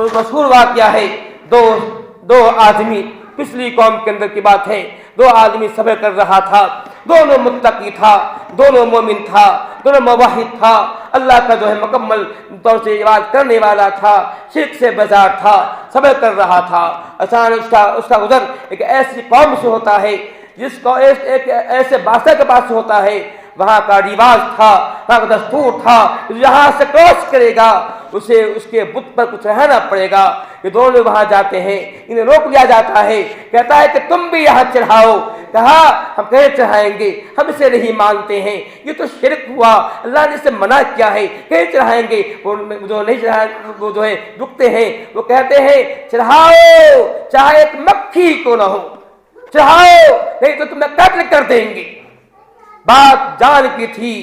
मशहूर वाक़या है, दो आदमी, पिछली कौम के अंदर की बात है, दो आदमी सफ़र कर रहा था, दोनों मुत्तकी था, दोनों मोमिन था, दोनों मुवाहिद था, अल्लाह का जो है मुकम्मल तौर से इबादत करने वाला था, शिर्क से बेजार था, सफ़र कर रहा था। अचानक उसका गुज़र एक ऐसी कौम से होता है जिसको एक ऐसे बादशाह के पास से होता है, वहाँ का रिवाज था, वहाँ का दस्तूर था, जहाँ से क्रॉस करेगा उसे उसके बुत पर कुछ रहना पड़ेगा। ये दोनों वहाँ जाते हैं, इन्हें रोक लिया जाता है, कहता है कि तुम भी यहाँ चढ़ाओ। कहा हम कैसे चढ़ाएंगे, हम इसे नहीं मानते हैं, ये तो शिरक हुआ, अल्लाह ने इसे मना किया है, कैसे चढ़ाएंगे। वो जो नहीं चढ़ा, वो जो है रुकते हैं, वो कहते हैं चढ़ाओ चाहे एक मक्खी को ना हो, चढ़ाओ नहीं तो तुम्हें कत्ल कर देंगे। बात जान की थी,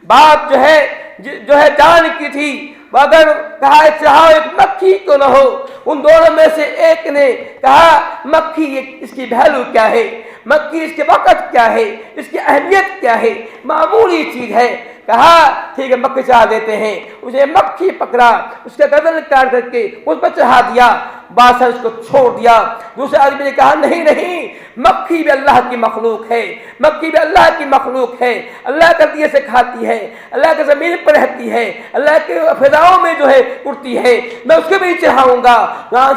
बात जो है जान की थी। अगर कहा चाहो एक मक्खी को न हो, उन दोनों में से एक ने कहा मक्खी इसकी वैल्यू क्या है, मक्खी इसके वक़्त क्या है, इसकी अहमियत क्या है, मामूली चीज़ है। कहा ठीक है मक्खी चढ़ा देते हैं। उसे मक्खी पकड़ा, उसके गर्दन काट करके उस पर चढ़ा दिया, बादशाह उसको छोड़ दिया। दूसरे आदमी ने कहा नहीं नहीं, मक्खी भी अल्लाह की मखलूक है, मक्खी भी अल्लाह की मखलूक है, अल्लाह के दिए से खाती है, अल्लाह के ज़मीन पर रहती है, अल्लाह के फिजाओं में जो है उड़ती है, मैं उसको भी चढ़ाऊंगा।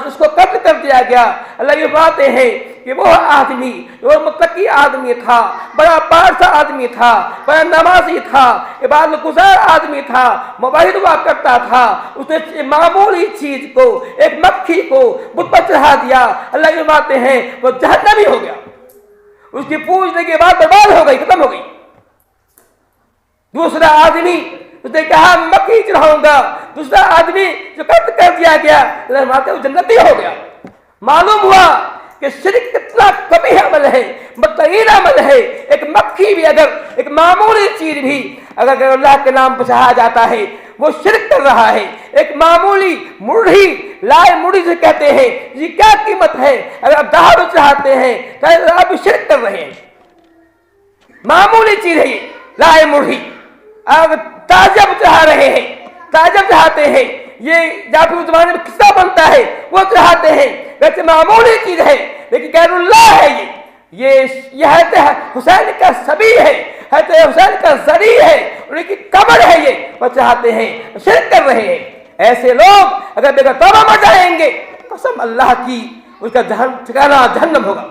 उसको कत्ल कर दिया गया। अल्लाह ये बातें हैं कि वो आदमी वो मुत्तकी आदमी था, बड़ा पारसा आदमी था, बड़ा नमाजी था, इबादत गुज़ार आदमी था, मुबाहिद हुआ करता था। उसने मामूली चीज को, एक मक्खी को बुत पर चढ़ा दिया। अल्लाह की बातें हैं वो जहन्नमी हो गया, उसकी पूछने के बाद बर्बाद हो गई, खत्म हो गई। दूसरा आदमी उसने कहा मक्खी चढ़ाऊंगा, दूसरा आदमी जो कत्ल कर दिया गया, अल्लाह की बातें वो जन्नती हो गया। मालूम हुआ कि शिर्क कितना कबीह अमल है, बदतरीन अमल है। एक मक्खी भी, अगर एक मामूली चीज भी अगर अल्लाह के नाम पर चढ़ाया जाता है वो शिर्क कर रहा है। एक मामूली मुर्गी, लाए मुर्गी से कहते हैं ये क्या कीमत है, अगर आप दारू चढ़ाते हैं तो आप शिर्क कर रहे हैं। मामूली चीज है ये लाए मुर्गी, अगर ताजब चढ़ा रहे हैं, ताजब चढ़ाते हैं, ये जाफी उस जमाने में किस्सा बनता है वो चढ़ाते हैं, वैसे मामूली चीज है लेकिन गैरुल्लाह है। ये हुसैन का सभी है, हुसैन का जरी है, उनकी कब्र है, ये वो चाहते हैं, शिर्क कर रहे हैं। ऐसे लोग अगर बेगर तौबा मर जाएंगे, कसम अल्लाह की उसका ठिकाना जहन्नम होगा।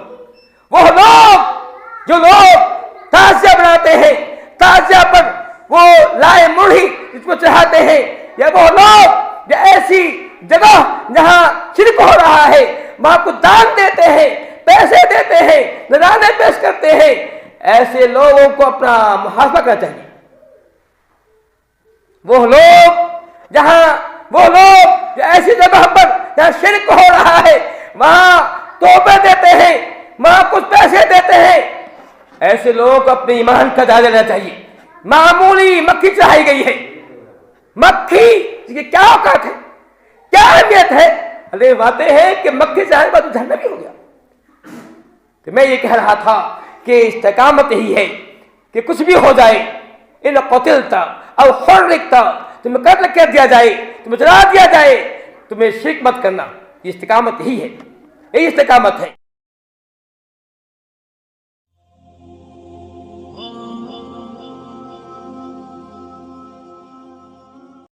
वो लोग जो लोग ताजिया बनाते हैं, ताजिया पर वो लाए मुर्गी इसको चढ़ाते हैं, या वो लोग जो ऐसी जगह जहां शिर्क हो रहा है वहां को दान देते हैं, पैसे देते हैं, नज़राने पेश करते हैं, ऐसे लोगों को अपना मुहासबा करना चाहिए। वो लोग जो ऐसी जगह पर जहां शिर्क हो रहा है वहां तौबे देते हैं, वहां कुछ पैसे देते हैं, ऐसे लोगों को अपने ईमान का जायजा लेना चाहिए। मामूली मक्खी चढ़ाई गई है, मक्खी की क्या औकात है, क्या अहमियत है। अरे बातें हैं कि मक्खी चढ़ाने के बाद जहन्नमी हो गया। तो मैं ये कह रहा था कि इस्तिकामत यही है कि कुछ भी हो जाए, इन क़ुतिलता और हुर्रिकता, तुम्हें कत्ल कर दिया जाए, तुम्हें जला दिया जाए, तुम्हें शिर्क मत करना। ये इस्तिकामत यही है, यही इस्तिकामत है।